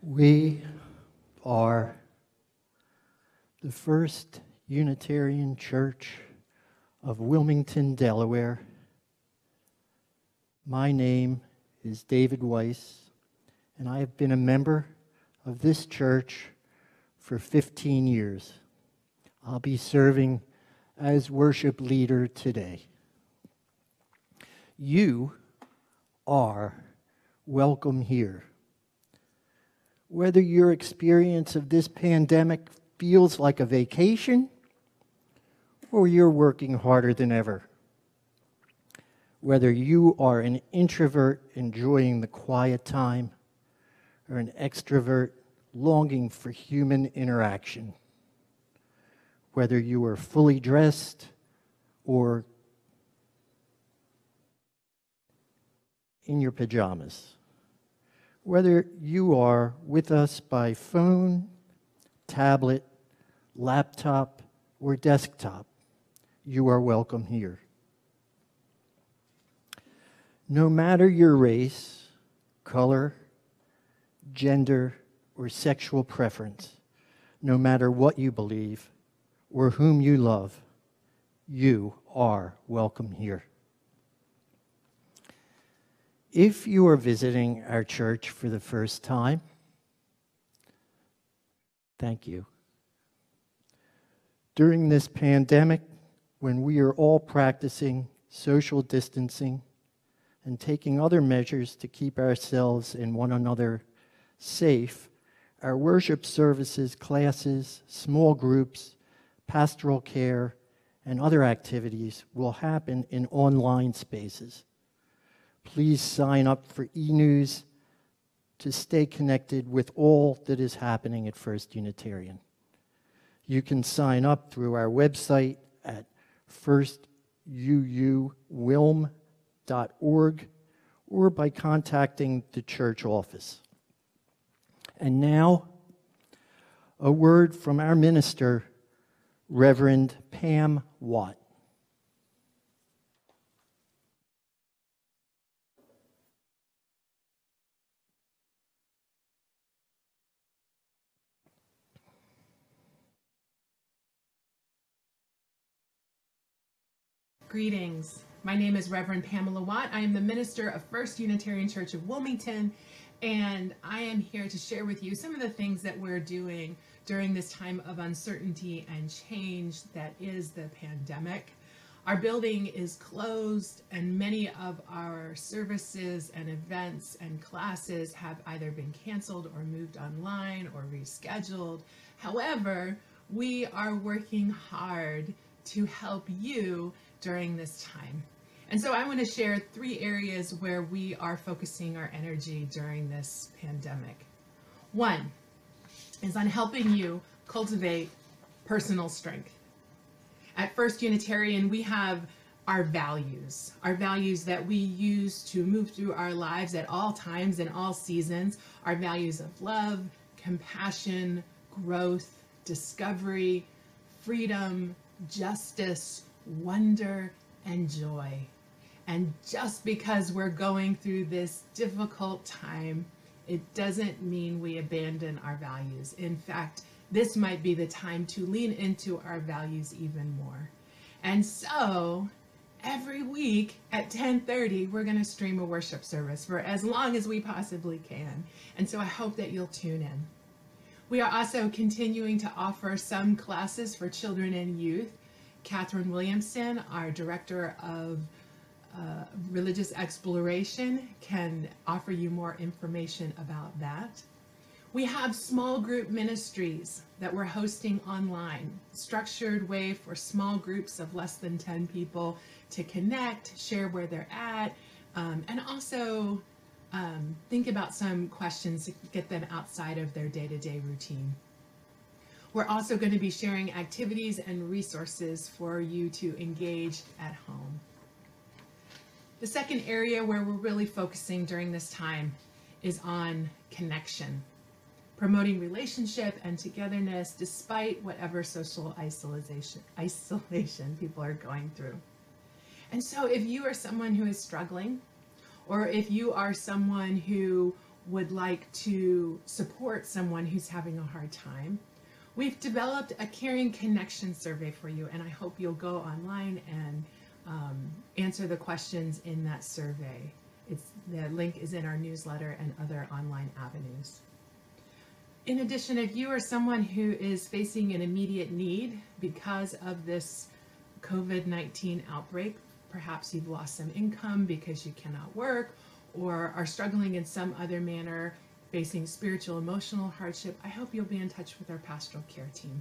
We are the First Unitarian Church of Wilmington, Delaware. My name is David Weiss, and I have been a member of this church for 15 years. I'll be serving as worship leader today. You are welcome here. Whether your experience of this pandemic feels like a vacation or you're working harder than ever, whether you are an introvert enjoying the quiet time or an extrovert longing for human interaction, whether you are fully dressed or in your pajamas, whether you are with us by phone, tablet, laptop, or desktop, you are welcome here. No matter your race, color, gender, or sexual preference, no matter what you believe or whom you love, you are welcome here. If you are visiting our church for the first time, thank you. During this pandemic, when we are all practicing social distancing and taking other measures to keep ourselves and one another safe, our worship services, classes, small groups, pastoral care, and other activities will happen in online spaces. Please sign up for e-news to stay connected with all that is happening at First Unitarian. You can sign up through our website at firstuuwilm.org or by contacting the church office. And now, a word from our minister, Reverend Pam Watt. Greetings. My name is Reverend Pamela Watt. I am the minister of First Unitarian Church of Wilmington, and I am here to share with you some of the things that we're doing during this time of uncertainty and change that is the pandemic. Our building is closed, and many of our services and events and classes have either been canceled or moved online or rescheduled. However, we are working hard to help you during this time. And so I want to share 3 areas where we are focusing our energy during this pandemic. 1 is on helping you cultivate personal strength. At First Unitarian, we have our values that we use to move through our lives at all times and all seasons, our values of love, compassion, growth, discovery, freedom, justice, wonder, and joy. And just because we're going through this difficult time, it doesn't mean we abandon our values. In fact, this might be the time to lean into our values even more. And so, every week at 10:30, we're going to stream a worship service for as long as we possibly can. And so I hope that you'll tune in. We are also continuing to offer some classes for children and youth. Catherine Williamson, our director of religious exploration, can offer you more information about that. We have small group ministries that we're hosting online, structured way for small groups of less than 10 people to connect, share where they're at, and also think about some questions to get them outside of their day-to-day routine. We're also going to be sharing activities and resources for you to engage at home. The second area where we're really focusing during this time is on connection, promoting relationship and togetherness despite whatever social isolation people are going through. And so if you are someone who is struggling, or if you are someone who would like to support someone who's having a hard time, we've developed a Caring Connection survey for you, and I hope you'll go online and answer the questions in that survey. The link is in our newsletter and other online avenues. In addition, if you are someone who is facing an immediate need because of this COVID-19 outbreak, perhaps you've lost some income because you cannot work, or are struggling in some other manner, facing spiritual, emotional hardship, I hope you'll be in touch with our pastoral care team.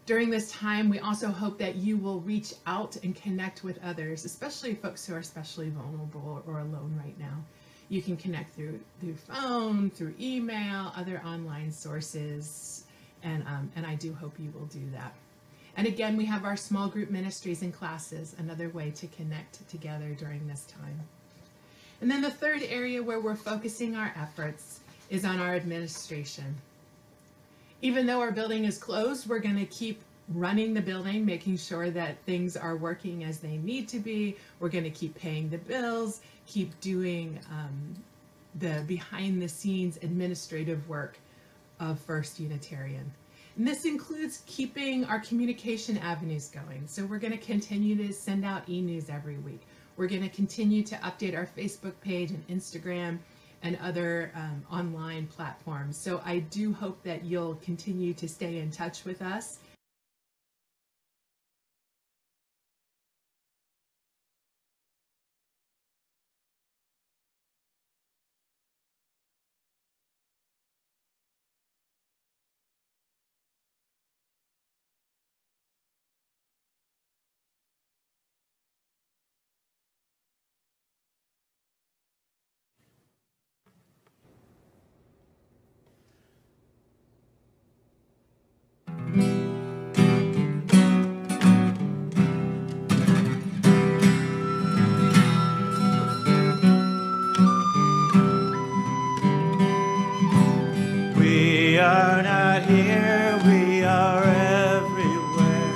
During this time, we also hope that you will reach out and connect with others, especially folks who are especially vulnerable or alone right now. You can connect through phone, through email, other online sources, and I do hope you will do that. And again, we have our small group ministries and classes, another way to connect together during this time. And then the third area where we're focusing our efforts is on our administration. Even though our building is closed, we're going to keep running the building, making sure that things are working as they need to be. We're going to keep paying the bills, keep doing the behind-the-scenes administrative work of First Unitarian. And this includes keeping our communication avenues going. So we're going to continue to send out e-news every week. We're going to continue to update our Facebook page and Instagram and other online platforms. So I do hope that you'll continue to stay in touch with us. We are not here, we are everywhere.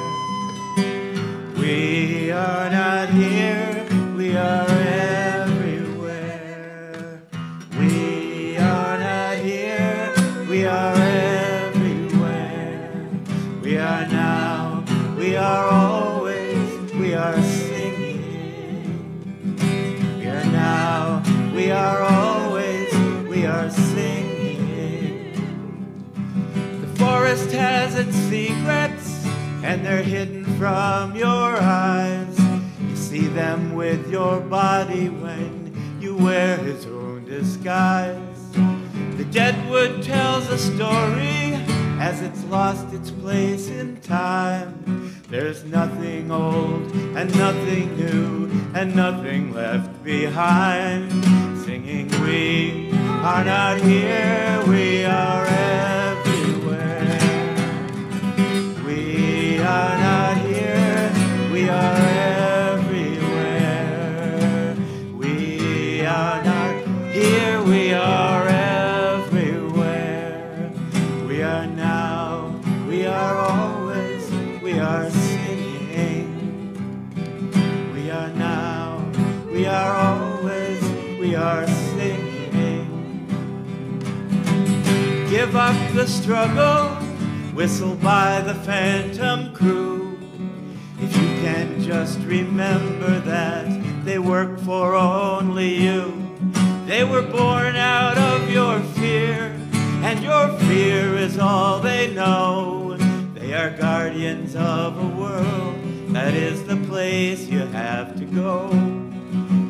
We are not here, we are everywhere. We are not here, we are everywhere. We are now, we are always, we are singing. We are now, we are always, we are singing. The forest has its secrets, and they're hidden from your eyes. You see them with your body when you wear his own disguise. The deadwood tells a story as it's lost its place in time. There's nothing old and nothing new and nothing left behind. Singing, we are not here, we are everywhere. We are not here, we are everywhere. We are not here, we are everywhere. We are now, we are always, we are singing. We are now, we are always, we are singing. Give up the struggle, whistle by the phantom crew. If you can just remember that they work for only you. They were born out of your fear, and your fear is all they know. They are guardians of a world, that is the place you have to go.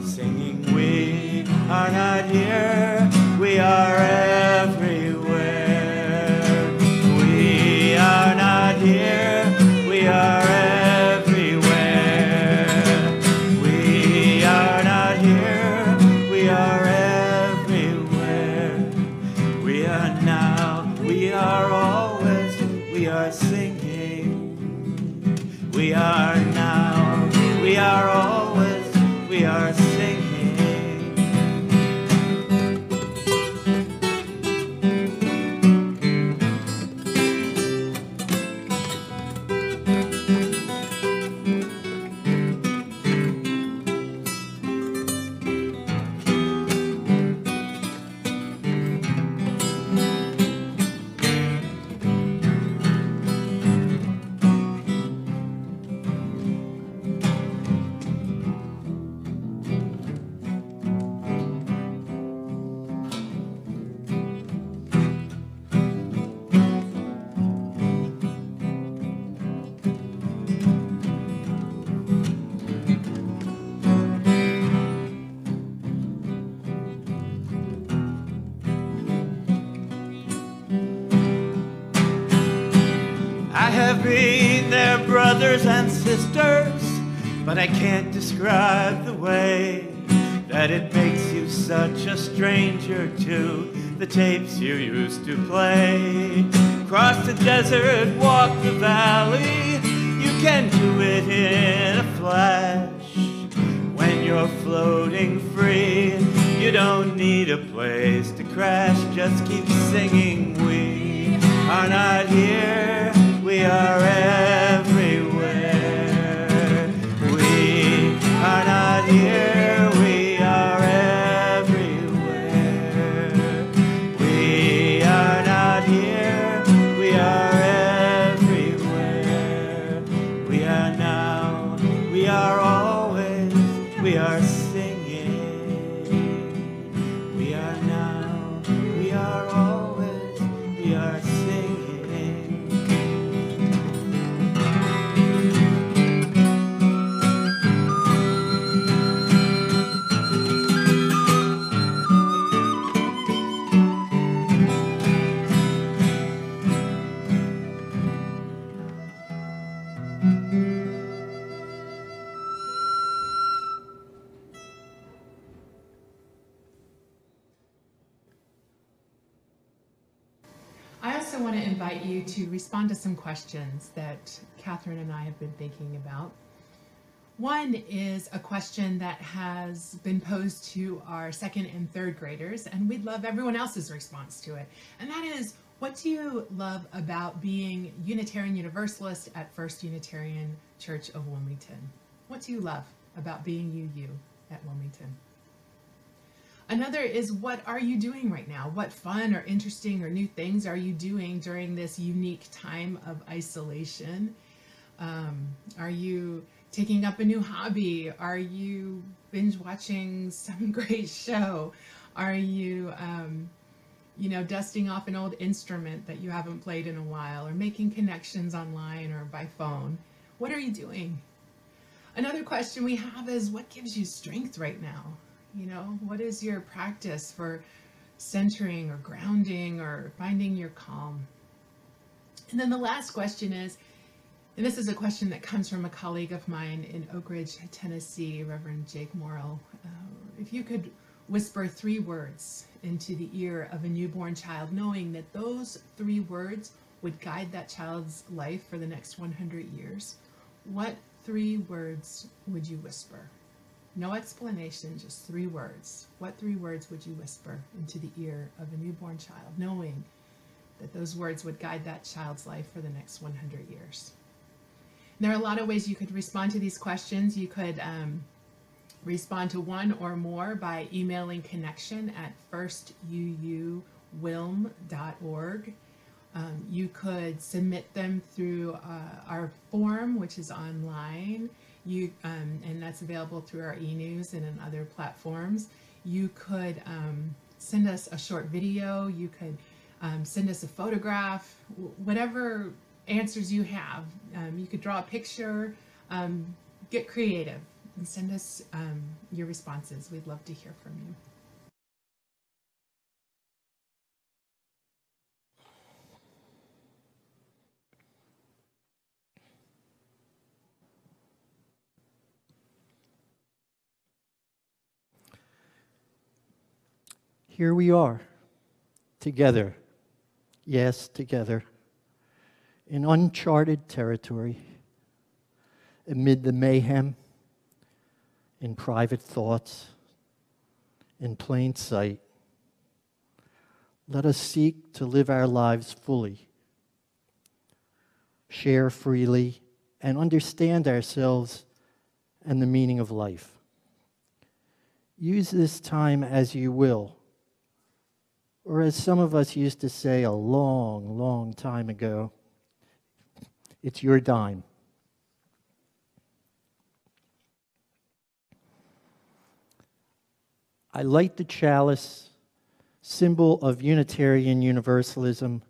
Singing, we are not here, we are everywhere. We are not here, we are everywhere. We are not here, we are everywhere. We are now, we are always, we are singing. We are now, we are always, we are singing. have been their brothers and sisters, but I can't describe the way that it makes you such a stranger to the tapes you used to play. Cross the desert, walk the valley, you can do it in a flash. When you're floating free, you don't need a place to crash. Just keep singing. We are not here, we are everywhere. We are not here, we are everywhere. We are not here, we are everywhere. We are now, we are always, we are singing. We are now, we are always, we are singing. I also want to invite you to respond to some questions that Catherine and I have been thinking about. One is a question that has been posed to our second and third graders, and we'd love everyone else's response to it. And that is, what do you love about being Unitarian Universalist at First Unitarian Church of Wilmington? What do you love about being you at Wilmington? Another is, what are you doing right now? What fun or interesting or new things are you doing during this unique time of isolation? Are you taking up a new hobby? Are you binge watching some great show? Are you, dusting off an old instrument that you haven't played in a while, or making connections online or by phone? What are you doing? Another question we have is, what gives you strength right now? What is your practice for centering or grounding or finding your calm? And then the last question is, and this is a question that comes from a colleague of mine in Oak Ridge, Tennessee, Reverend Jake Morrill. If you could whisper 3 words into the ear of a newborn child, knowing that those 3 words would guide that child's life for the next 100 years, what 3 words would you whisper? No explanation, just 3 words. What 3 words would you whisper into the ear of a newborn child, knowing that those words would guide that child's life for the next 100 years? And there are a lot of ways you could respond to these questions. You could respond to one or more by emailing connection@firstuuwilm.org. You could submit them through our form, which is online. And that's available through our e-news and in other platforms. You could send us a short video. You could send us a photograph. Whatever answers you have. You could draw a picture. Get creative and send us your responses. We'd love to hear from you. Here we are, together, yes, together, in uncharted territory, amid the mayhem, in private thoughts, in plain sight. Let us seek to live our lives fully, share freely, and understand ourselves and the meaning of life. Use this time as you will, or as some of us used to say a long, long time ago, it's your dime. I light the chalice, symbol of Unitarian Universalism,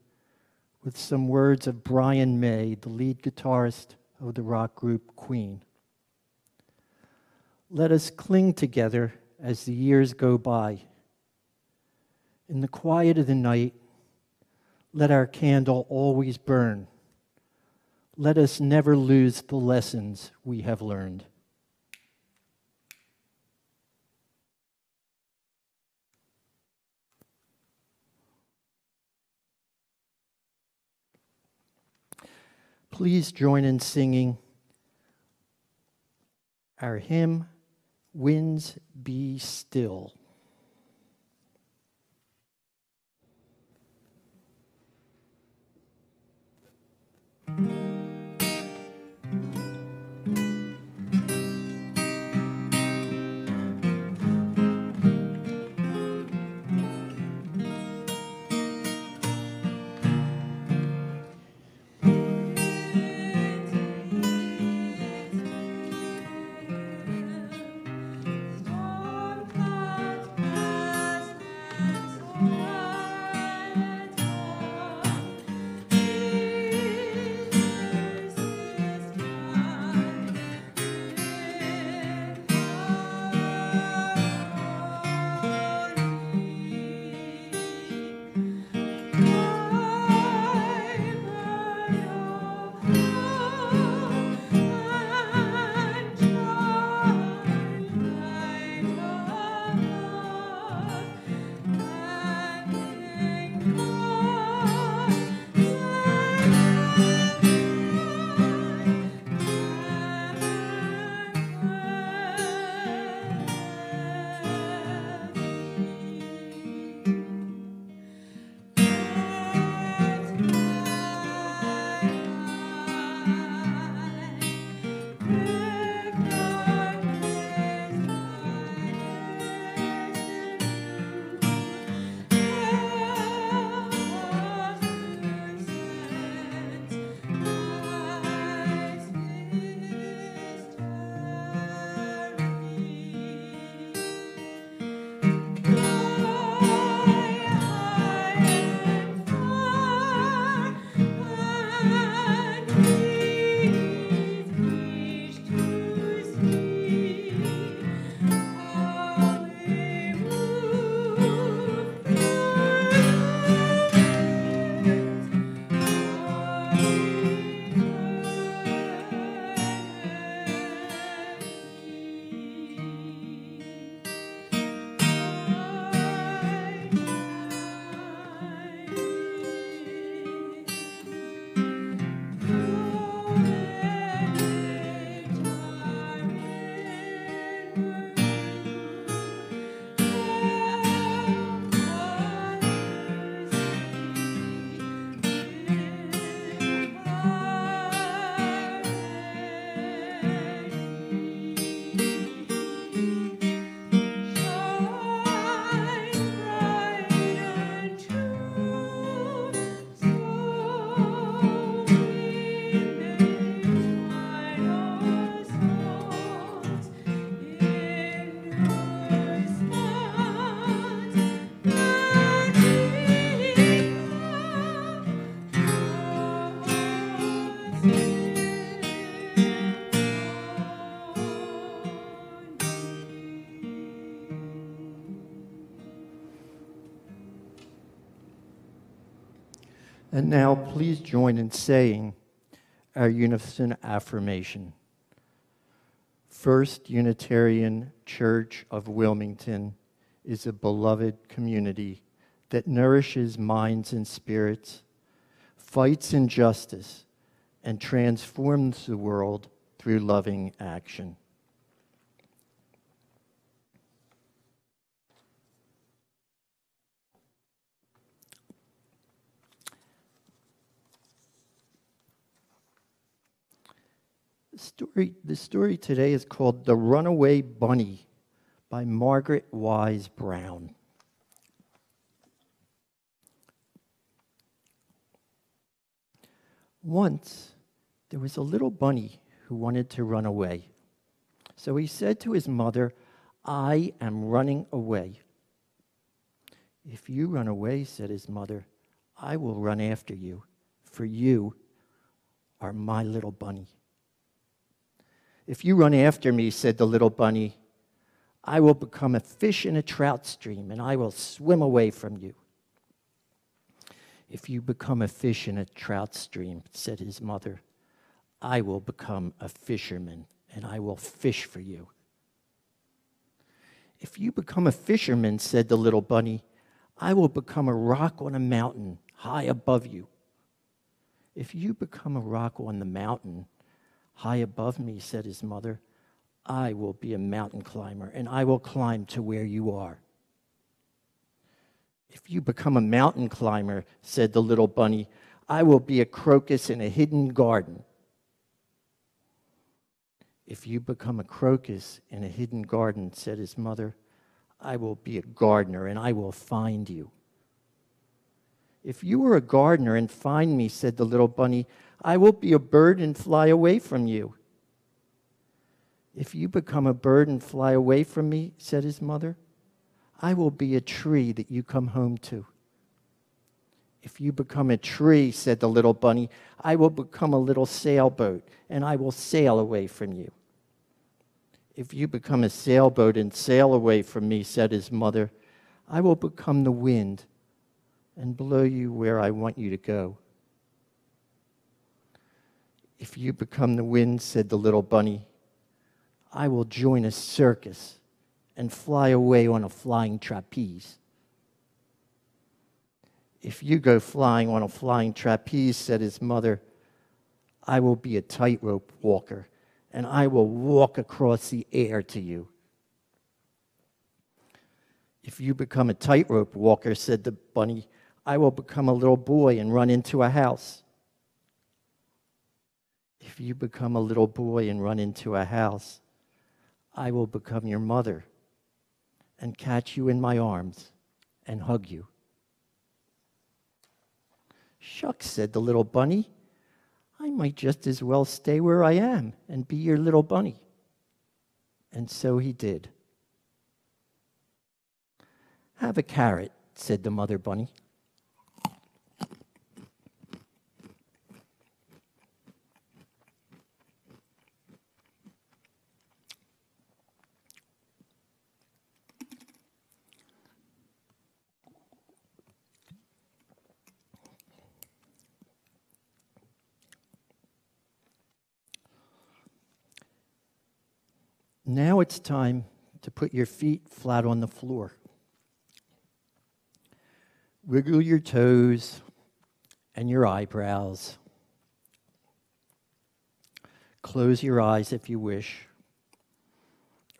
with some words of Brian May, the lead guitarist of the rock group Queen. Let us cling together as the years go by. In the quiet of the night, let our candle always burn, Let us never lose the lessons we have learned. Please join in singing our hymn, Winds Be Still. And now, please join in saying our unison affirmation. First Unitarian Church of Wilmington is a beloved community that nourishes minds and spirits, fights injustice, and transforms the world through loving action. The story today is called The Runaway Bunny by Margaret Wise Brown. Once, there was a little bunny who wanted to run away. So he said to his mother, "I am running away." "If you run away," said his mother, "I will run after you, for you are my little bunny." "If you run after me," said the little bunny, "I will become a fish in a trout stream, and I will swim away from you." "If you become a fish in a trout stream," said his mother, I will become a fisherman, and I will fish for you. If you become a fisherman, said the little bunny, I will become a rock on a mountain high above you. If you become a rock on the mountain high above me, said his mother, I will be a mountain climber, and I will climb to where you are. If you become a mountain climber, said the little bunny, I will be a crocus in a hidden garden. If you become a crocus in a hidden garden, said his mother, I will be a gardener, and I will find you. If you are a gardener and find me, said the little bunny, I will be a bird and fly away from you. If you become a bird and fly away from me, said his mother, I will be a tree that you come home to. If you become a tree, said the little bunny, I will become a little sailboat, and I will sail away from you. If you become a sailboat and sail away from me, said his mother, I will become the wind and blow you where I want you to go. If you become the wind, said the little bunny, I will join a circus and fly away on a flying trapeze. If you go flying on a flying trapeze, said his mother, I will be a tightrope walker, and I will walk across the air to you. If you become a tightrope walker, said the bunny, I will become a little boy and run into a house. If you become a little boy and run into a house, I will become your mother and catch you in my arms and hug you. Shucks, said the little bunny, I might just as well stay where I am and be your little bunny. And so he did. Have a carrot, said the mother bunny. Now it's time to put your feet flat on the floor. Wiggle your toes and your eyebrows. Close your eyes if you wish,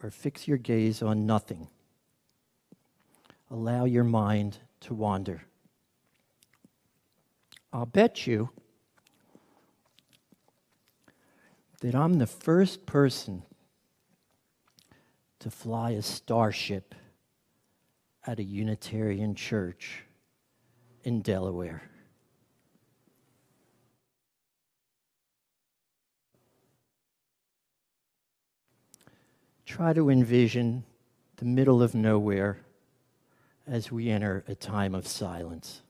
or fix your gaze on nothing. Allow your mind to wander. I'll bet you that I'm the first person to fly a starship at a Unitarian church in Delaware. Try to envision the middle of nowhere as we enter a time of silence.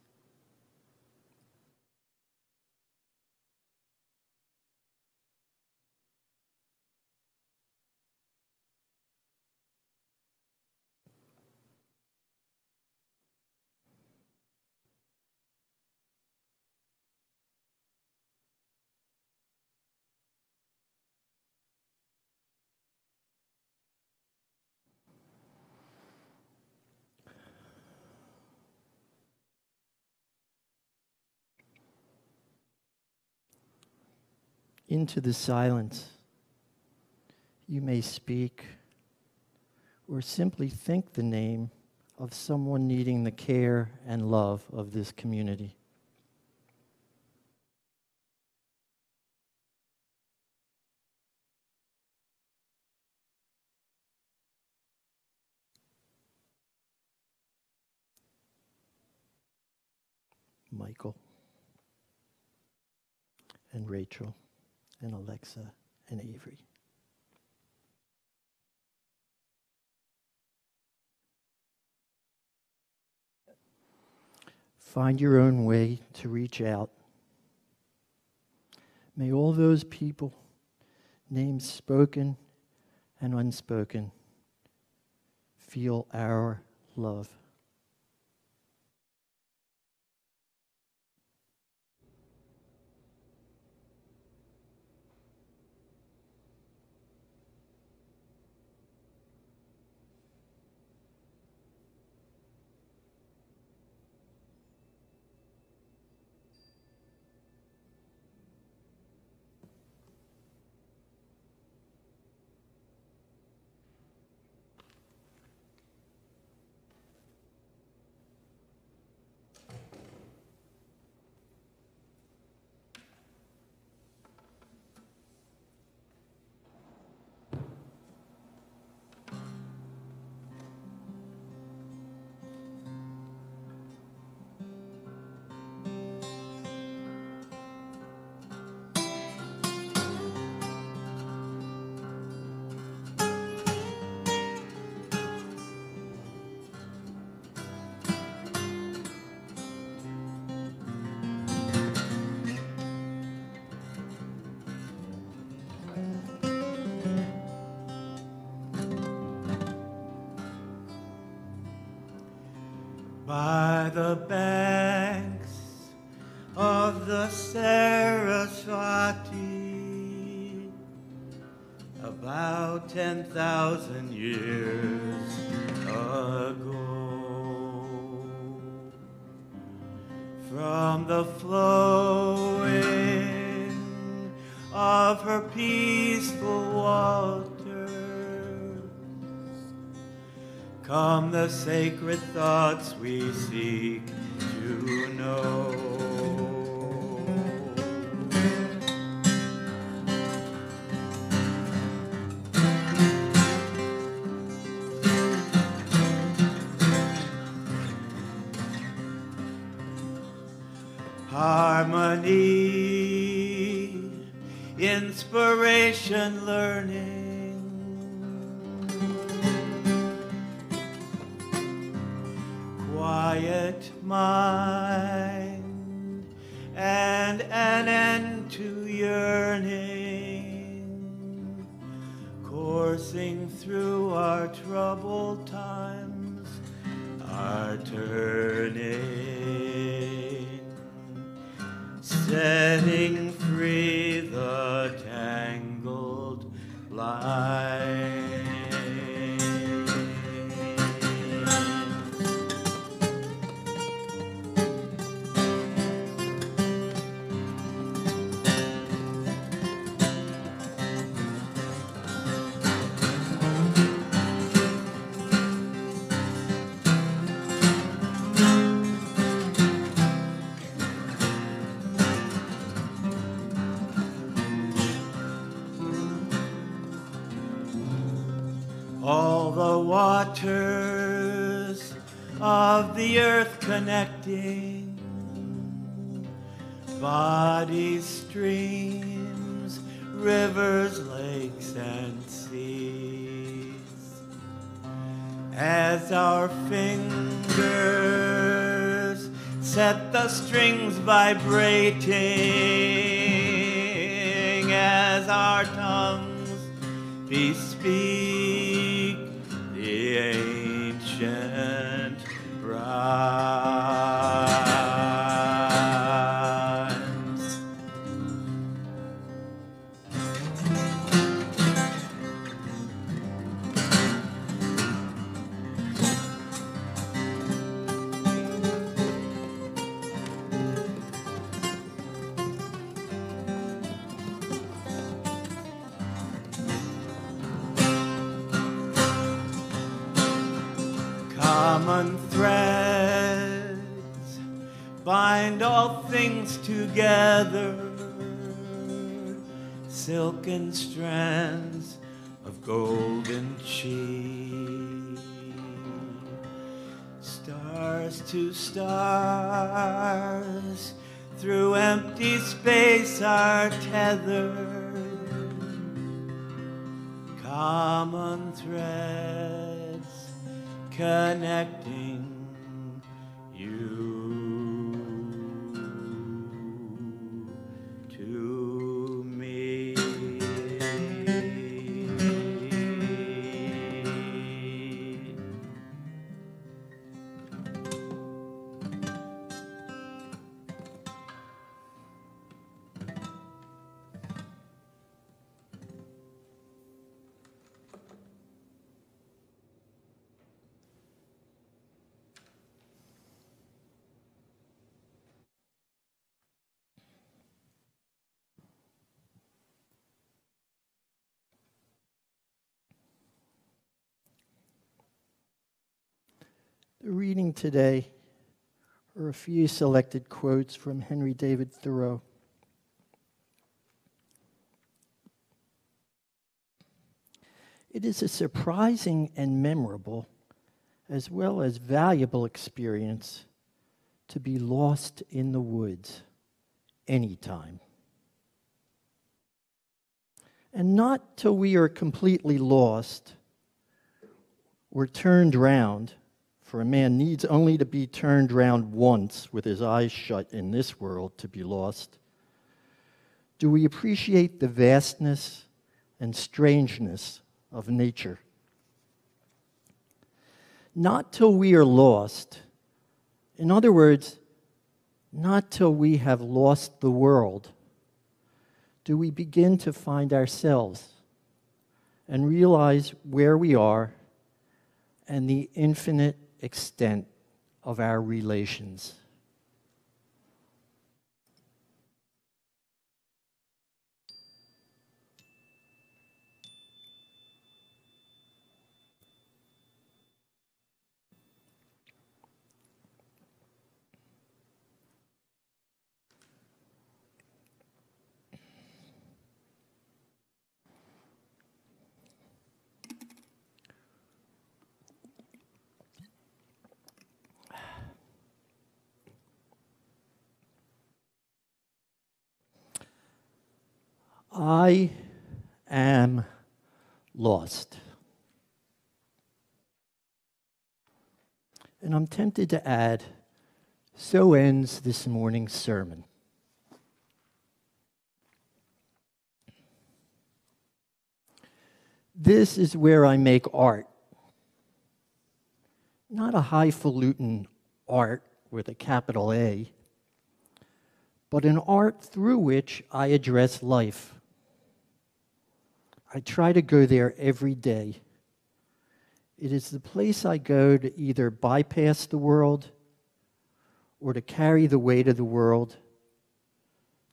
Into the silence, you may speak or simply think the name of someone needing the care and love of this community. Michael and Rachel and Alexa and Avery. Find your own way to reach out. May all those people, names spoken and unspoken, feel our love. by the banks of the Saraswati, about 10,000 years ago. From the flowing of her peaceful waters come the sacred thoughts we seek to know. Harmony, inspiration, learning, quiet mind, and an end to yearning, coursing through our troubled times, are turning, setting free the tangled line. All the waters of the earth connecting, bodies, streams, rivers, lakes, and seas. As our fingers set the strings vibrating, as our tongues bespeak the ancient rhymes. Common threads bind all things together, silken strands of golden chi. Stars to stars, through empty space are tethered, common threads connecting you to me. The reading today are a few selected quotes from Henry David Thoreau. It is a surprising and memorable, as well as valuable experience to be lost in the woods anytime. And not till we are completely lost or turned round, for a man needs only to be turned round once with his eyes shut in this world to be lost, do we appreciate the vastness and strangeness of nature. Not till we are lost In other words, not till we have lost the world do we begin to find ourselves and realize where we are and the infinite extent of our relations. I am lost. And I'm tempted to add, so ends this morning's sermon. This is where I make art. Not a highfalutin art with a capital A, but an art through which I address life. I try to go there every day. It is the place I go to either bypass the world or to carry the weight of the world,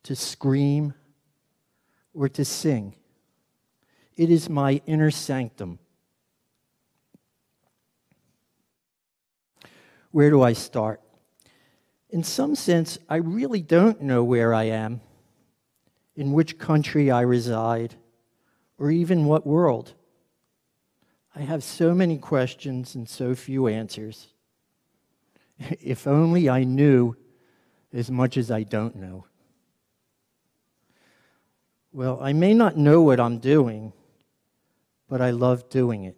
to scream or to sing. It is my inner sanctum. Where do I start? In some sense, I really don't know where I am, in which country I reside, or even what world. I have so many questions and so few answers. If only I knew as much as I don't know. Well, I may not know what I'm doing, but I love doing it.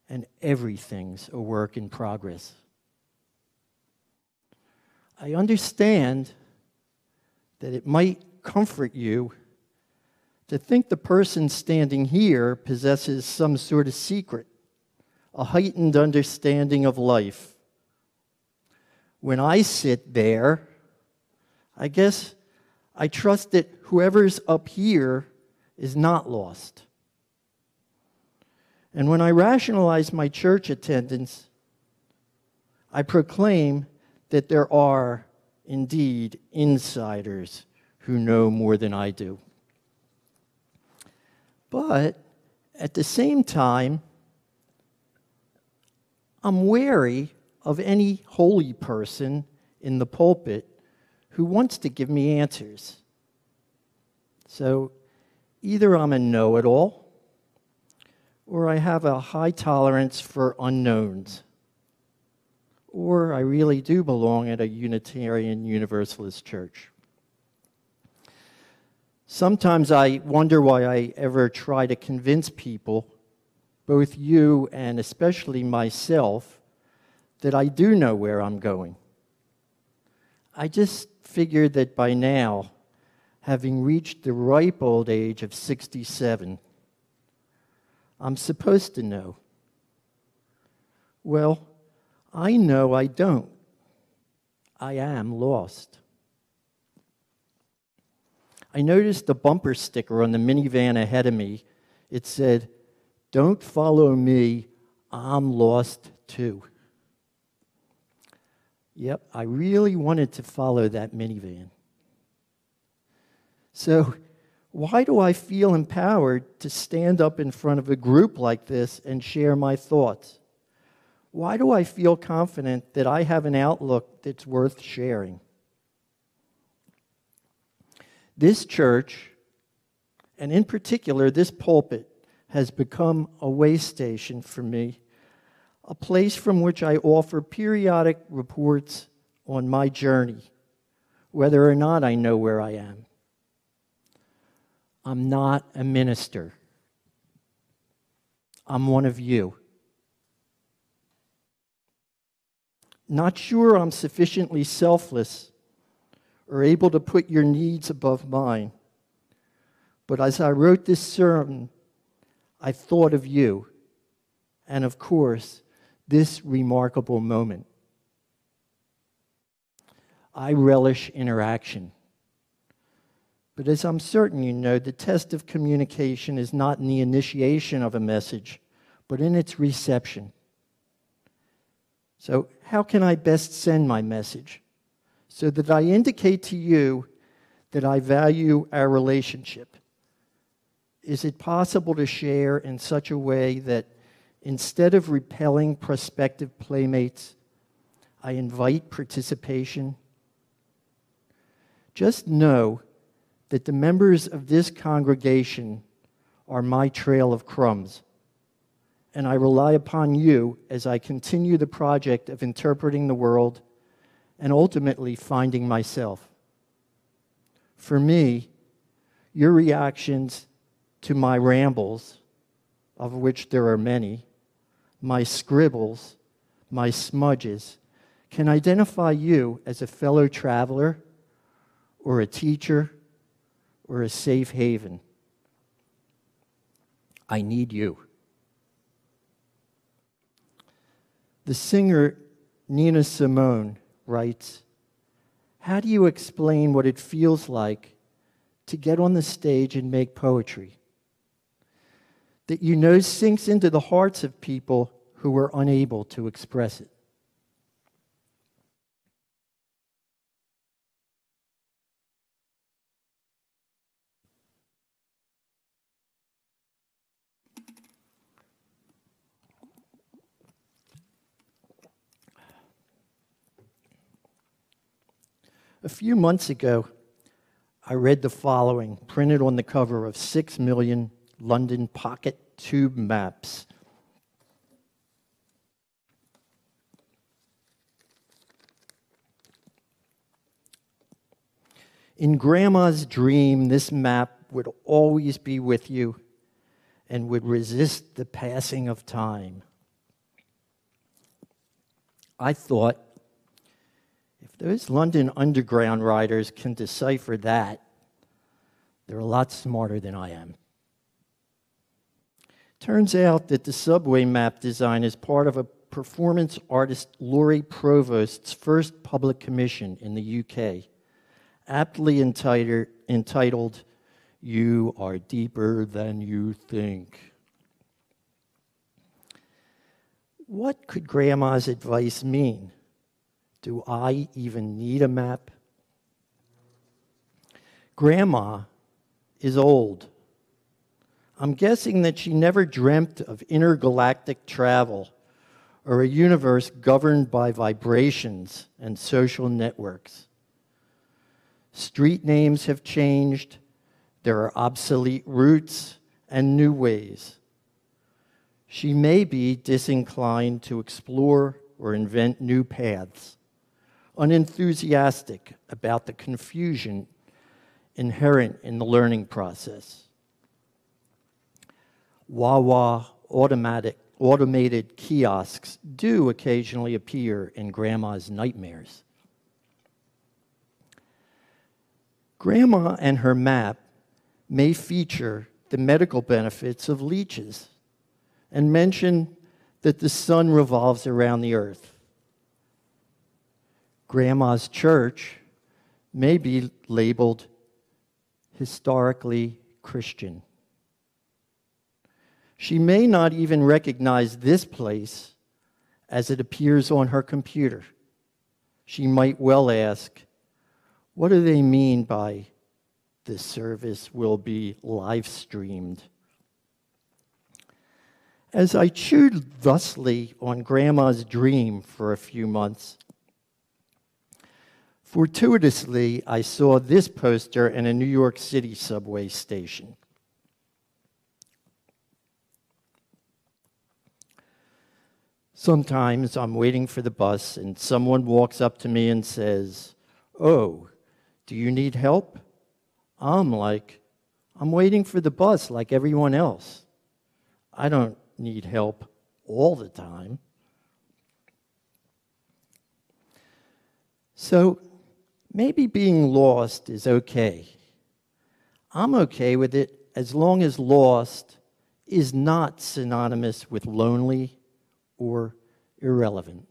And everything's a work in progress. I understand that it might comfort you to think the person standing here possesses some sort of secret, a heightened understanding of life. When I sit there, I guess I trust that whoever's up here is not lost. And when I rationalize my church attendance, I proclaim that there are indeed insiders who know more than I do. But at the same time, I'm wary of any holy person in the pulpit who wants to give me answers. So either I'm a know-it-all, or I have a high tolerance for unknowns, or I really do belong at a Unitarian Universalist church. Sometimes I wonder why I ever try to convince people, both you and especially myself, that I do know where I'm going. I just figured that by now, having reached the ripe old age of 67, I'm supposed to know. Well, I know I don't. I am lost. I noticed a bumper sticker on the minivan ahead of me. It said, "Don't follow me, I'm lost too." Yep, I really wanted to follow that minivan. So, why do I feel empowered to stand up in front of a group like this and share my thoughts? Why do I feel confident that I have an outlook that's worth sharing? This church, and in particular this pulpit, has become a way station for me, a place from which I offer periodic reports on my journey, whether or not I know where I am. I'm not a minister. I'm one of you. Not sure I'm sufficiently selfless or able to put your needs above mine, but as I wrote this sermon, I thought of you, and of course, this remarkable moment. I relish interaction. But as I'm certain you know, the test of communication is not in the initiation of a message, but in its reception. So how can I best send my message so that I indicate to you that I value our relationship? Is it possible to share in such a way that instead of repelling prospective playmates, I invite participation? Just know that the members of this congregation are my trail of crumbs, and I rely upon you as I continue the project of interpreting the world and ultimately finding myself. For me, your reactions to my rambles, of which there are many, my scribbles, my smudges, can identify you as a fellow traveler or a teacher or a safe haven. I need you. The singer Nina Simone writes, "How do you explain what it feels like to get on the stage and make poetry that you know sinks into the hearts of people who were unable to express it?" A few months ago, I read the following, printed on the cover of 6 million London pocket tube maps. In Grandma's dream, this map would always be with you and would resist the passing of time. I thought, if those London Underground riders can decipher that, they're a lot smarter than I am. Turns out that the subway map design is part of a performance artist Laurie Provost's first public commission in the UK, aptly entitled, "You Are Deeper Than You Think." What could Grandma's advice mean? Do I even need a map? Grandma is old. I'm guessing that she never dreamt of intergalactic travel or a universe governed by vibrations and social networks. Street names have changed. There are obsolete routes and new ways. She may be disinclined to explore or invent new paths, unenthusiastic about the confusion inherent in the learning process. Wawa automated kiosks do occasionally appear in Grandma's nightmares. Grandma and her map may feature the medical benefits of leeches and mention that the sun revolves around the earth. Grandma's church may be labeled historically Christian. She may not even recognize this place as it appears on her computer. She might well ask, what do they mean by this service will be live streamed? As I chewed thusly on Grandma's dream for a few months, fortuitously, I saw this poster in a New York City subway station. Sometimes I'm waiting for the bus and someone walks up to me and says, "Oh, do you need help?" I'm like, I'm waiting for the bus like everyone else. I don't need help all the time. So maybe being lost is okay. I'm okay with it as long as lost is not synonymous with lonely or irrelevant.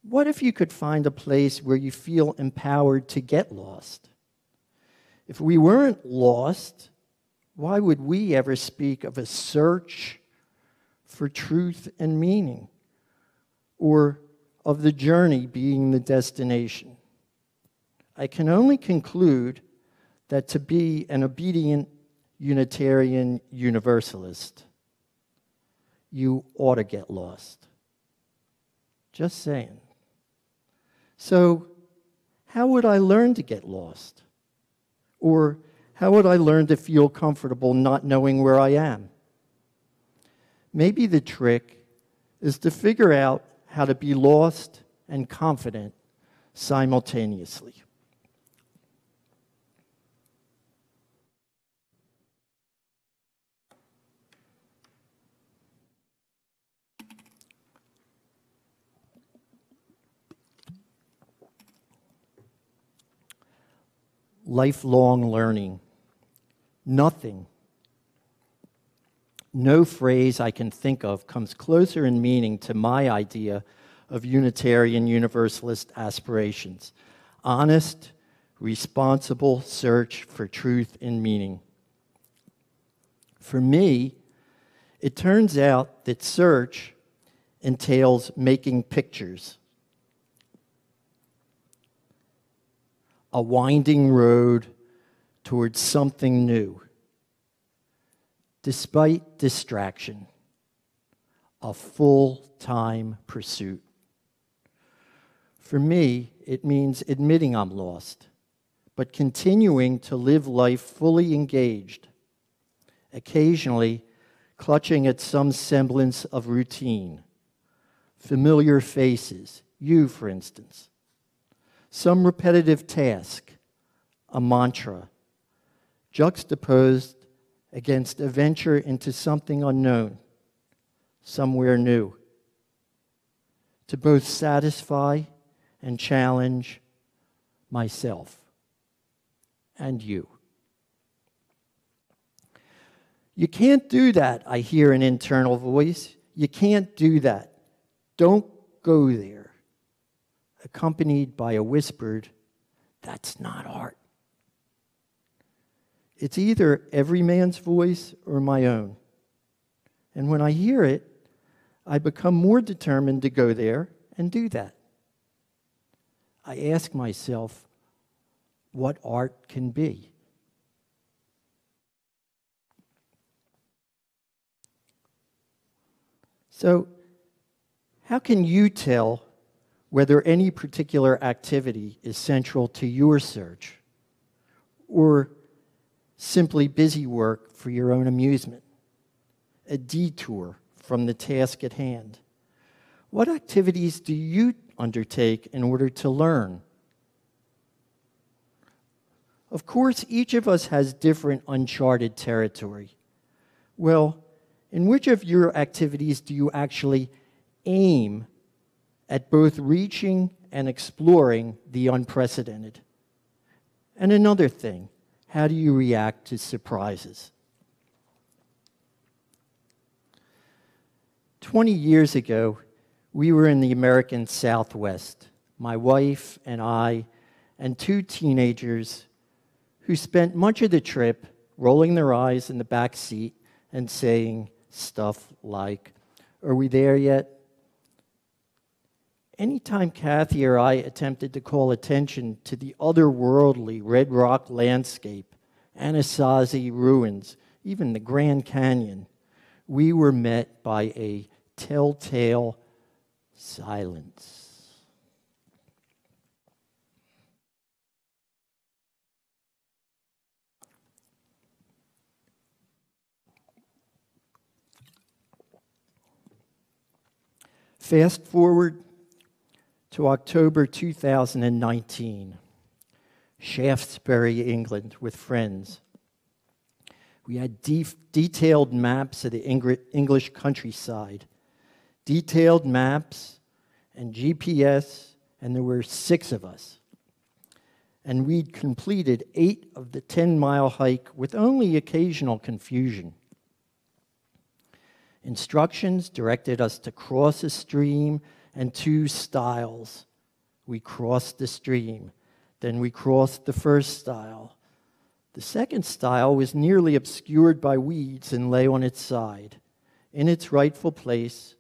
What if you could find a place where you feel empowered to get lost? If we weren't lost, why would we ever speak of a search for truth and meaning, or of the journey being the destination? I can only conclude that to be an obedient Unitarian Universalist, you ought to get lost. Just saying. So, how would I learn to get lost? Or how would I learn to feel comfortable not knowing where I am? Maybe the trick is to figure out how to be lost and confident simultaneously. Lifelong learning. Nothing, no phrase I can think of comes closer in meaning to my idea of Unitarian Universalist aspirations. Honest, responsible search for truth and meaning. For me, it turns out that search entails making pictures. A winding road towards something new. Despite distraction, a full-time pursuit. For me, it means admitting I'm lost, but continuing to live life fully engaged, occasionally clutching at some semblance of routine, familiar faces, you, for instance, some repetitive task, a mantra, juxtaposed against a venture into something unknown, somewhere new, to both satisfy and challenge myself and you. You can't do that, I hear an internal voice. You can't do that. Don't go there. Accompanied by a whispered, that's not art. It's either every man's voice or my own. And when I hear it, I become more determined to go there and do that. I ask myself what art can be. So, how can you tell whether any particular activity is central to your search or simply busy work for your own amusement, a detour from the task at hand? What activities do you undertake in order to learn? Of course, each of us has different uncharted territory. Well, in which of your activities do you actually aim at both reaching and exploring the unprecedented? And another thing, how do you react to surprises? 20 years ago, we were in the American Southwest, my wife and I, and two teenagers who spent much of the trip rolling their eyes in the back seat and saying stuff like, "Are we there yet?" Anytime Kathy or I attempted to call attention to the otherworldly Red Rock landscape, Anasazi ruins, even the Grand Canyon, we were met by a telltale silence. Fast forward to October 2019, Shaftesbury, England, with friends. We had detailed maps of the English countryside, detailed maps and GPS, and there were 6 of us. And we'd completed 8 of the 10-mile hike with only occasional confusion. Instructions directed us to cross a stream and 2 stiles. We crossed the stream. Then we crossed the first stile. The second stile was nearly obscured by weeds and lay on its side. In its rightful place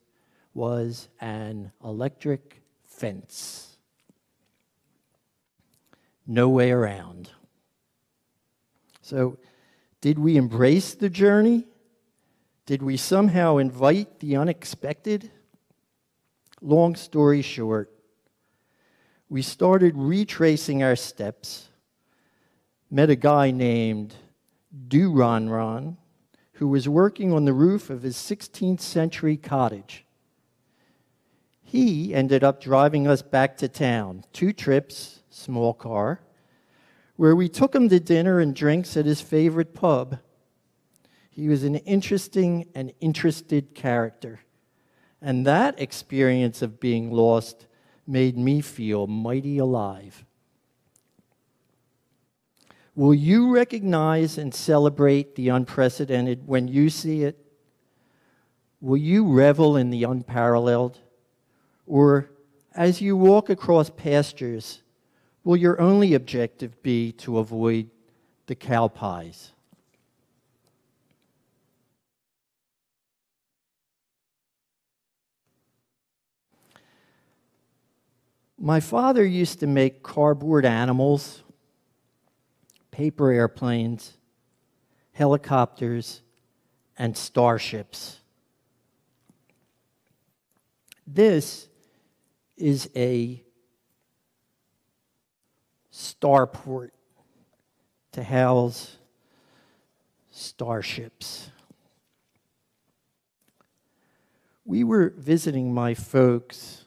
was an electric fence. No way around. So, did we embrace the journey? Did we somehow invite the unexpected? Long story short, we started retracing our steps, met a guy named Ron, who was working on the roof of his 16th century cottage. He ended up driving us back to town, 2 trips, small car, where we took him to dinner and drinks at his favorite pub. He was an interesting and interested character, and that experience of being lost made me feel mighty alive. Will you recognize and celebrate the unprecedented when you see it? Will you revel in the unparalleled? Or, as you walk across pastures, will your only objective be to avoid the cow pies? My father used to make cardboard animals, paper airplanes, helicopters, and starships. This is a starport to house starships. We were visiting my folks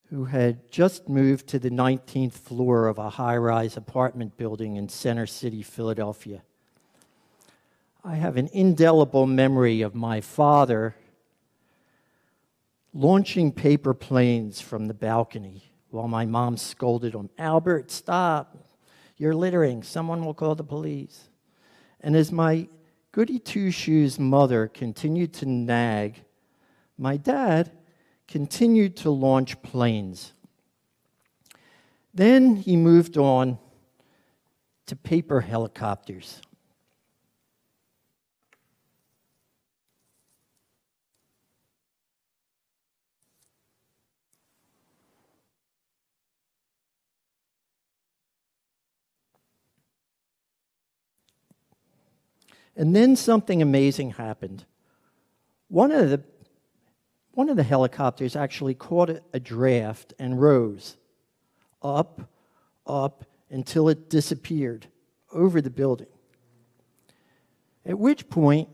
who had just moved to the 19th floor of a high-rise apartment building in Center City, Philadelphia. I have an indelible memory of my father launching paper planes from the balcony while my mom scolded him, "Albert, stop. You're littering. Someone will call the police." And as my goody two-shoes mother continued to nag, my dad continued to launch planes. Then he moved on to paper helicopters. And then something amazing happened. One of the helicopters actually caught a draft and rose up, until it disappeared over the building. At which point,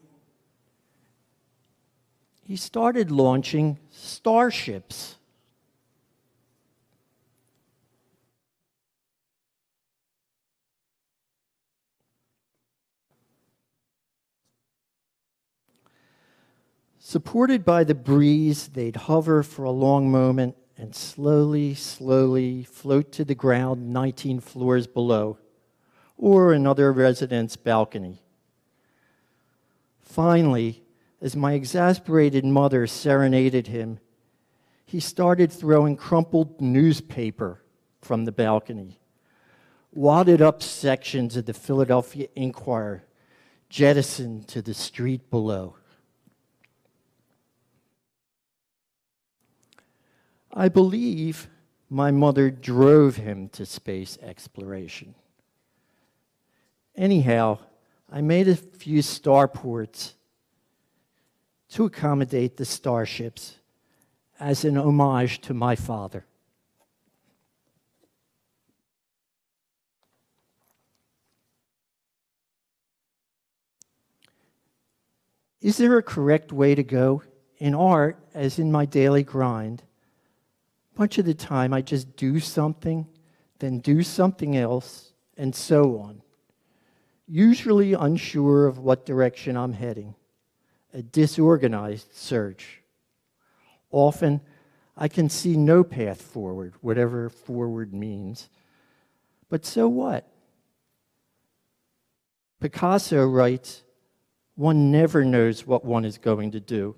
he started launching starships. Supported by the breeze, they'd hover for a long moment and slowly, slowly float to the ground 19 floors below, or another resident's balcony. Finally, as my exasperated mother serenaded him, he started throwing crumpled newspaper from the balcony, wadded up sections of the Philadelphia Inquirer, jettisoned to the street below. I believe my mother drove him to space exploration. Anyhow, I made a few starports to accommodate the starships as an homage to my father. Is there a correct way to go? In art, as in my daily grind, much of the time I just do something, then do something else, and so on. Usually unsure of what direction I'm heading. A disorganized search. Often, I can see no path forward, whatever forward means. But so what? Picasso writes, "One never knows what one is going to do.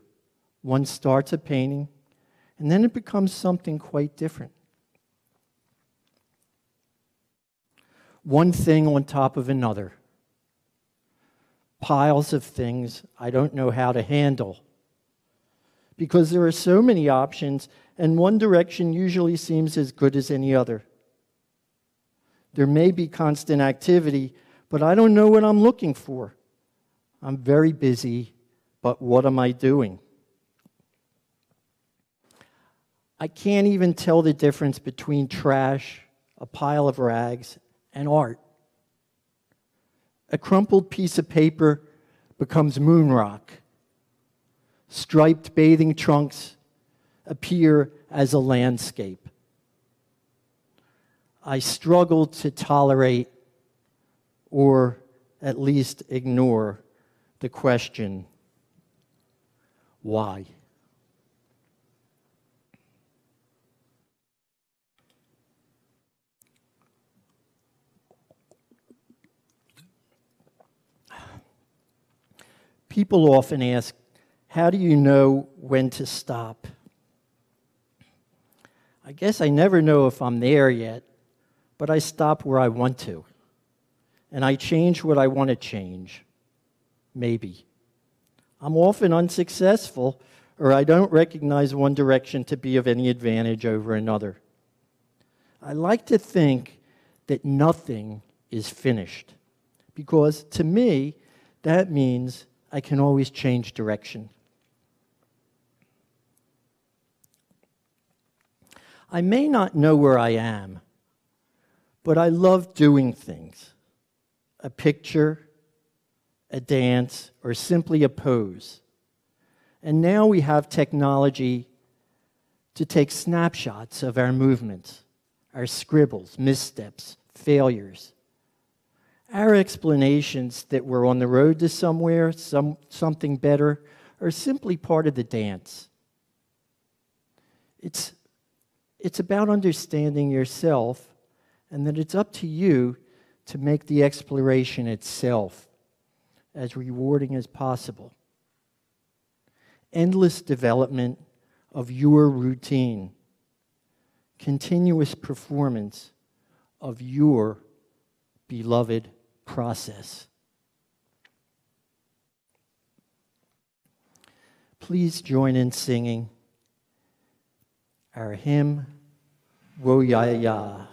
One starts a painting, And then it becomes something quite different. One thing on top of another. Piles of things I don't know how to handle. Because there are so many options, and one direction usually seems as good as any other. There may be constant activity, but I don't know what I'm looking for. I'm very busy, but what am I doing? I can't even tell the difference between trash, a pile of rags, and art. A crumpled piece of paper becomes moon rock. Striped bathing trunks appear as a landscape. I struggle to tolerate, or at least ignore, the question, why? People often ask, how do you know when to stop? I guess I never know if I'm there yet, but I stop where I want to. And I change what I want to change. Maybe. I'm often unsuccessful, or I don't recognize one direction to be of any advantage over another. I like to think that nothing is finished, because to me, that means I can always change direction. I may not know where I am, but I love doing things. A picture, a dance, or simply a pose. And now we have technology to take snapshots of our movements, our scribbles, missteps, failures. Our explanations that we're on the road to somewhere, something better, are simply part of the dance. It's about understanding yourself, and that it's up to you to make the exploration itself as rewarding as possible. Endless development of your routine. Continuous performance of your beloved process. Please join in singing our hymn, Wo Ya Ya.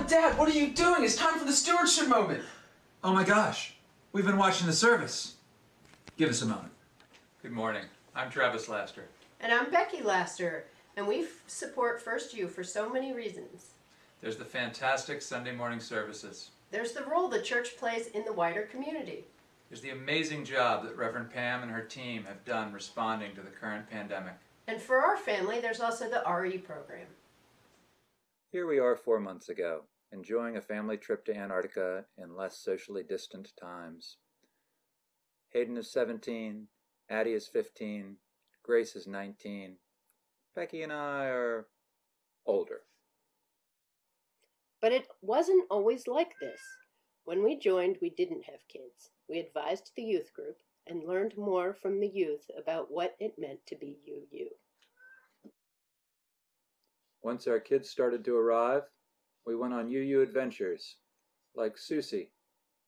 Mom, Dad, what are you doing? It's time for the stewardship moment. Oh my gosh, we've been watching the service. Give us a moment. Good morning. I'm Travis Laster. And I'm Becky Laster, and we support First U for so many reasons. There's the fantastic Sunday morning services. There's the role the church plays in the wider community. There's the amazing job that Reverend Pam and her team have done responding to the current pandemic. And for our family, there's also the RE program. Here we are 4 months ago, enjoying a family trip to Antarctica in less socially distant times. Hayden is 17, Addie is 15, Grace is 19. Becky and I are older. But it wasn't always like this. When we joined, we didn't have kids. We advised the youth group and learned more from the youth about what it meant to be UU. Once our kids started to arrive, we went on UU adventures, like Susie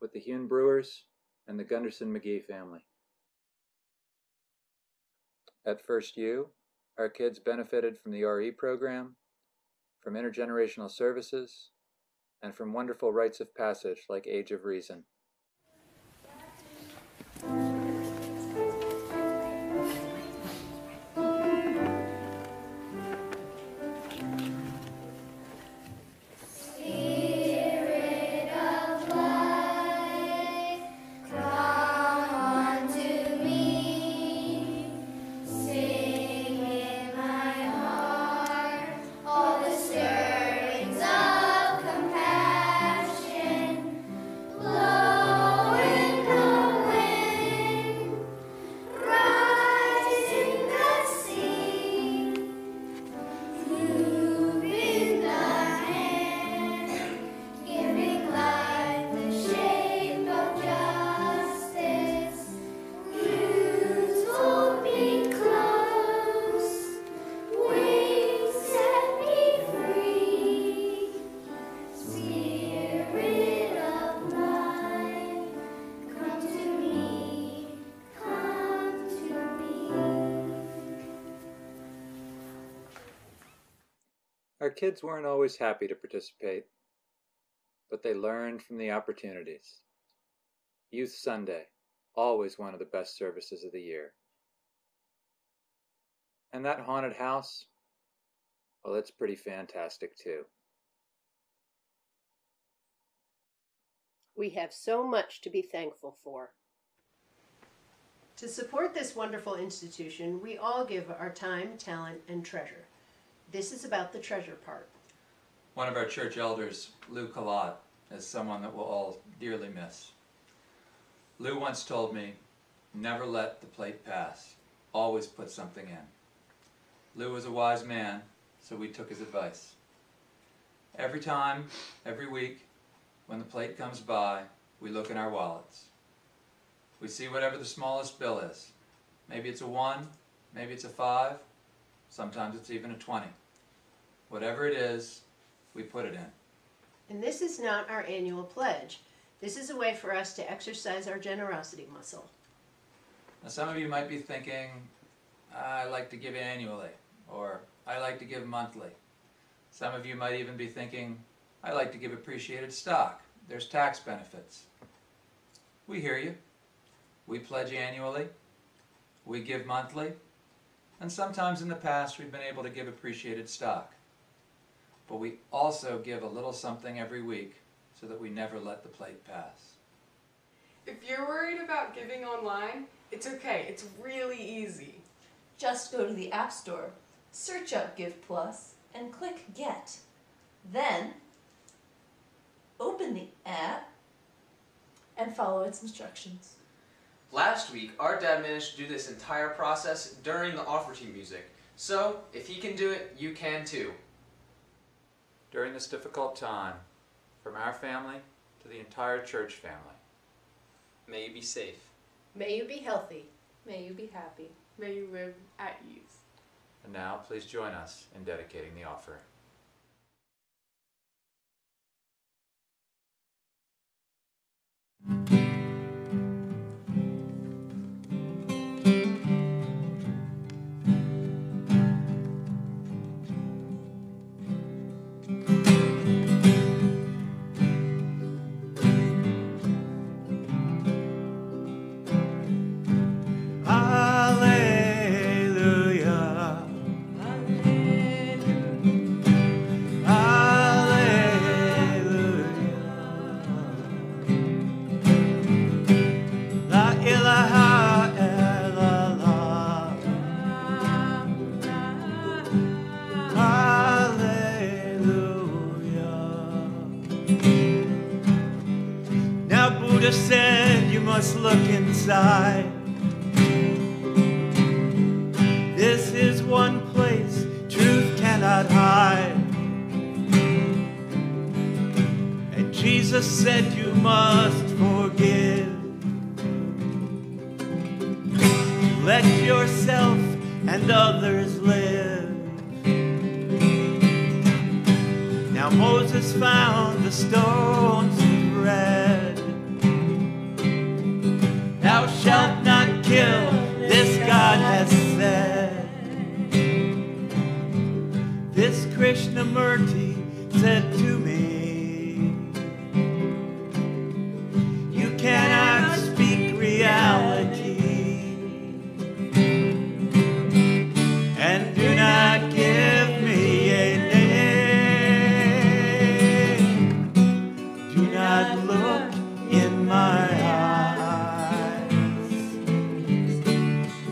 with the Hune Brewers and the Gunderson McGee family. At First U, our kids benefited from the RE program, from intergenerational services, and from wonderful rites of passage like Age of Reason. Our kids weren't always happy to participate, but they learned from the opportunities. Youth Sunday, always one of the best services of the year. And that haunted house, well, it's pretty fantastic too. We have so much to be thankful for. To support this wonderful institution, we all give our time, talent, and treasure. This is about the treasure part. One of our church elders, Lou Collot, is someone that we'll all dearly miss. Lou once told me, never let the plate pass. Always put something in. Lou was a wise man, so we took his advice. Every time, every week, when the plate comes by, we look in our wallets. We see whatever the smallest bill is. Maybe it's a 1, maybe it's a 5, sometimes it's even a 20. Whatever it is, we put it in. And this is not our annual pledge. This is a way for us to exercise our generosity muscle. Now some of you might be thinking, I like to give annually, or I like to give monthly. Some of you might even be thinking, I like to give appreciated stock. There's tax benefits. We hear you. We pledge annually. We give monthly. And sometimes in the past we've been able to give appreciated stock. But we also give a little something every week so that we never let the plate pass. If you're worried about giving online, it's okay. It's really easy. Just go to the App Store, search up Give Plus, and click Get. Then, open the app and follow its instructions. Last week, our dad managed to do this entire process during the offer team music. So, if he can do it, you can too. During this difficult time, from our family to the entire church family, May you be safe. May you be healthy. May you be happy. May you live at ease. and now please join us in dedicating the offering. Now Buddha said you must look inside. This is one place truth cannot hide. And Jesus said you must forgive. Let yourself and others live. Now Moses found the stones of bread. Thou shalt not kill, this God has said. This Krishnamurti said to me, you cannot speak reality. And do not give me a name. Do not look in my eyes.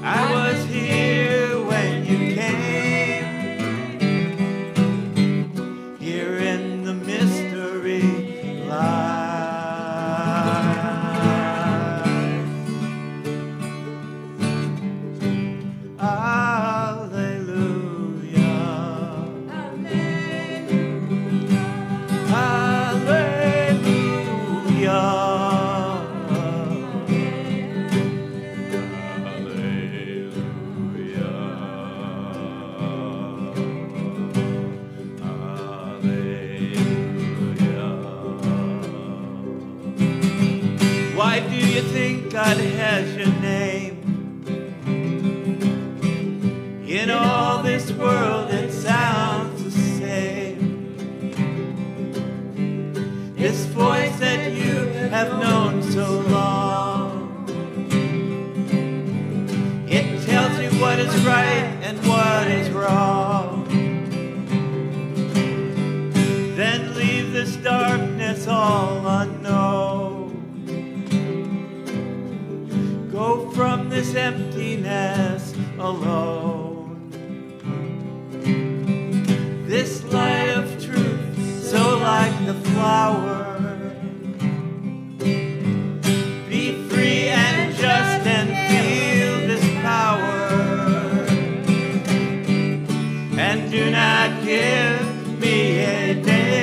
I was here when you came. Here in the mystery lies. Why do you think God has your name? In all this world it sounds the same. This voice that you have known so long, it tells you what is right and what is wrong. Then leave this darkness all unknown. Go from this emptiness alone. This light of truth, so like the flower. Be free and just and feel this power. And do not give me a name.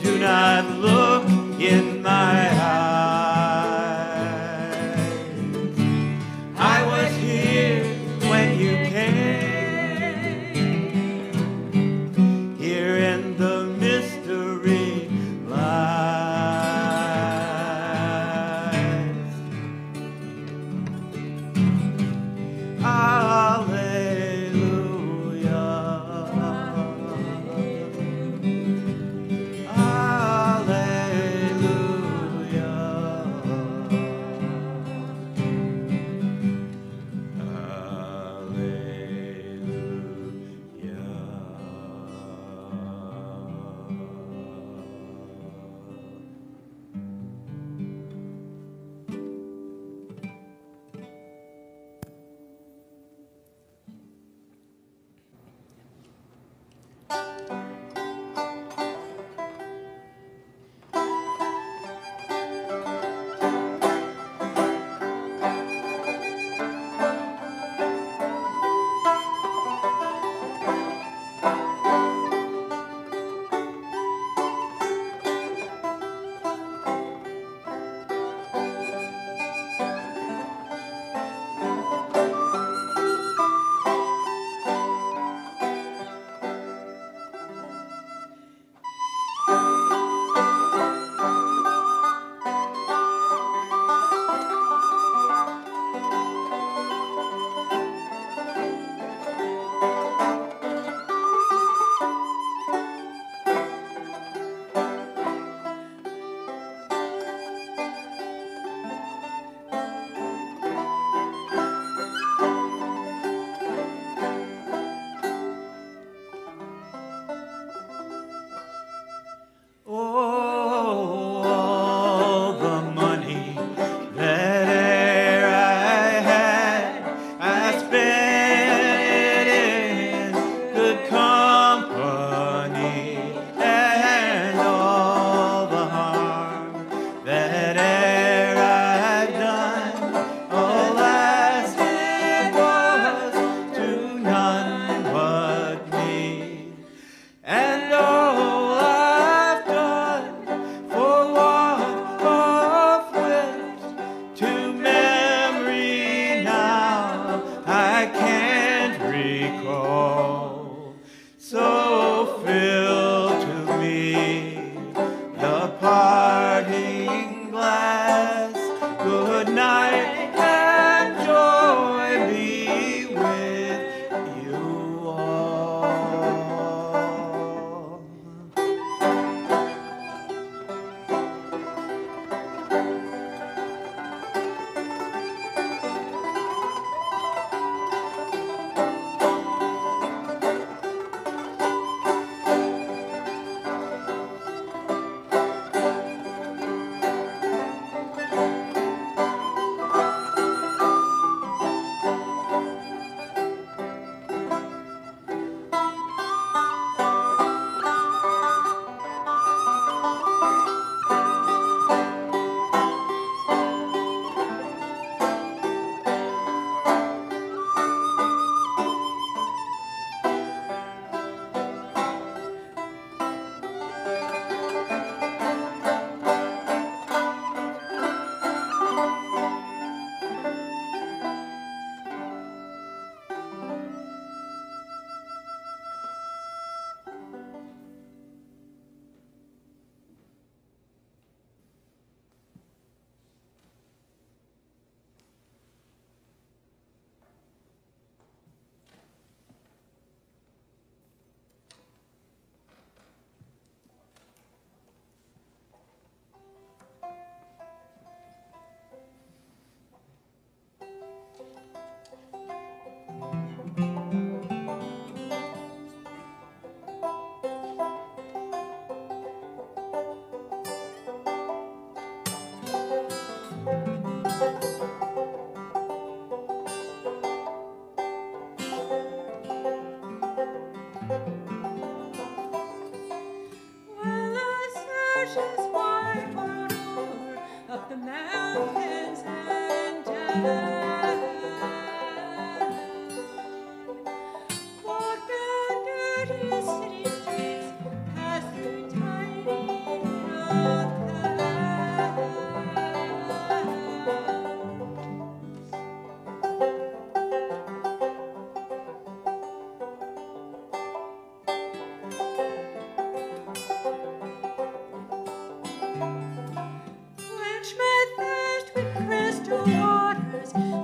Do not look in my eyes. I was here when you came. Here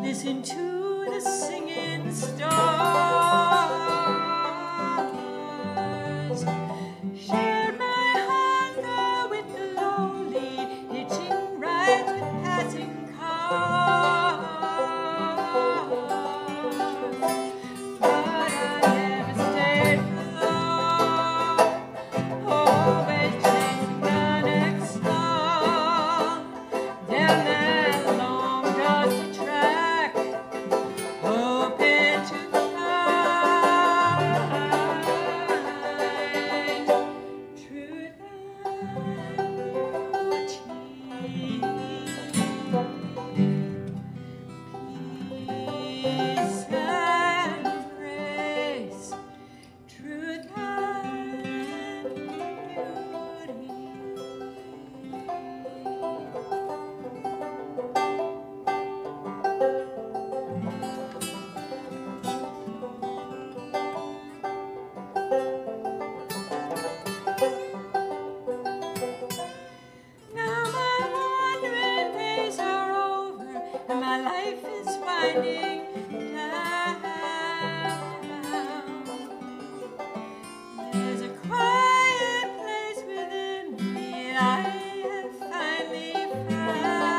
Listen to the singing stars. Share my hunger with the lowly, hitching rides with passing cars. But I never stayed for long, always chasing the next song down that long dusty track, hoping to find truth and beauty, peace and grace, truth and beauty. Now my wandering days are over, and my life is winding down. There's a quiet place within me I have finally found.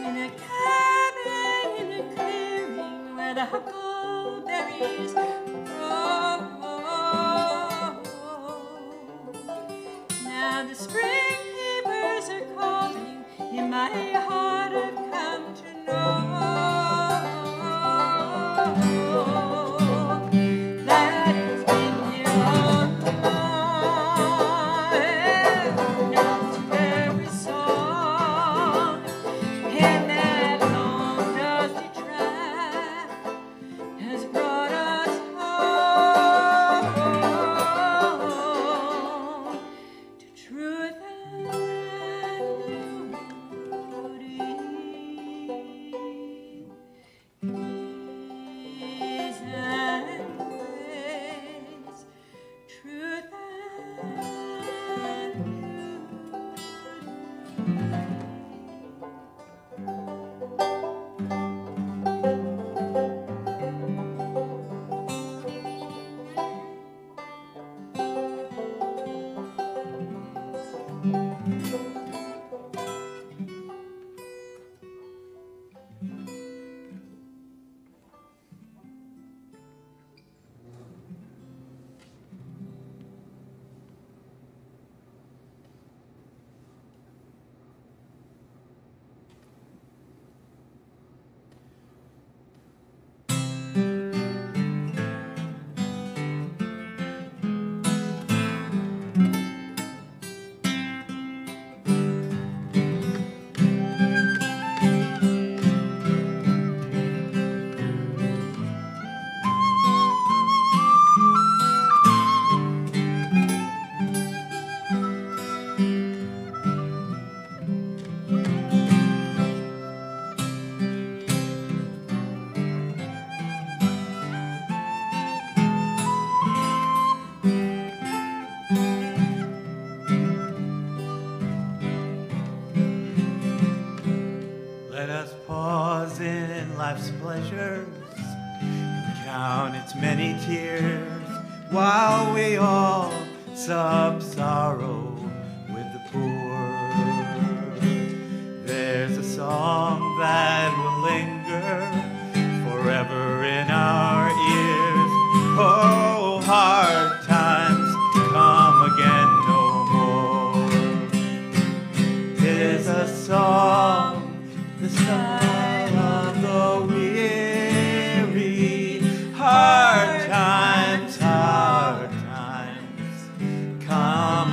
In a cabin in a clearing where the huckleberries grow. Now the spring peepers are calling, in my heart I've come to know that it's been here all along. Not to every song in that long dusty track has brought us home to truth and beauty, peace and grace, truth and Let us pause in life's pleasures and count its many tears while we all sub sorrow with the poor. There's a song that will linger forever in our ears. Oh, hard times come again no more. 'Tis a song, the style of the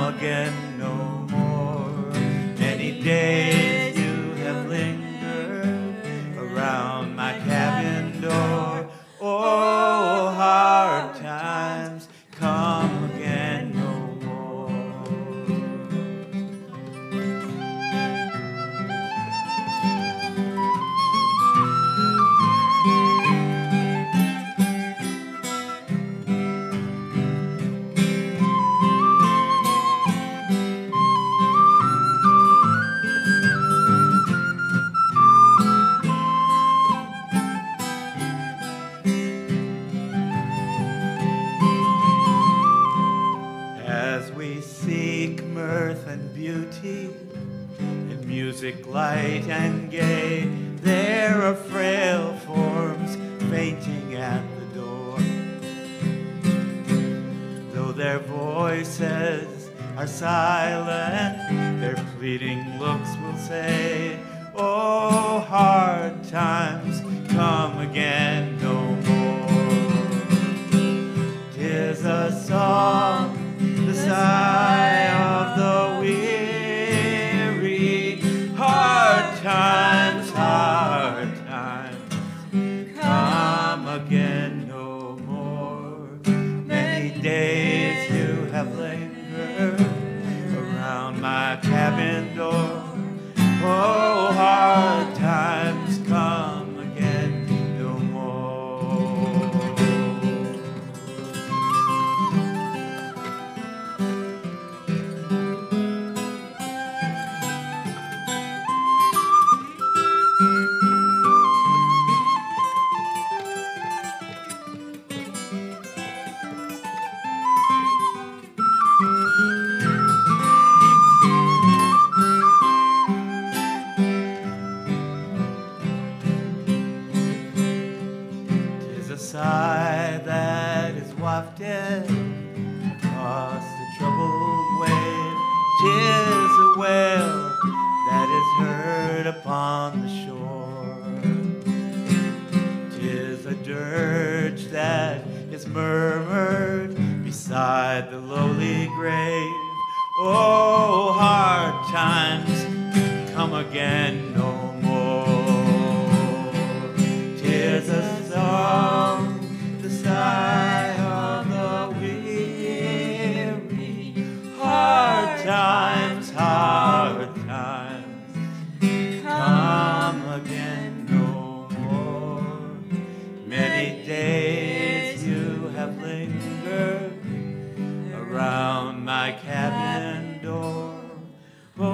again no more. Many days you have lingered around my cabin door. Oh, hard times come again no more. As we seek mirth and beauty in music light and gay, there are frail forms fainting at the door. Though their voices are silent, their pleading looks will say, oh, hard times come again no more. 'Tis a song, the sigh of the weary. Hard times come again no more. Many days you have lingered around my cabin door. Oh, hard times come again no more. Sigh that is wafted across the troubled wave. 'Tis a wail that is heard upon the shore. 'Tis a dirge that is murmured beside the lowly grave. Oh, hard times come again no more. 'Tis a song, the sigh of the weary. Hard times come again no more. Many days you have lingered around my cabin door. Oh,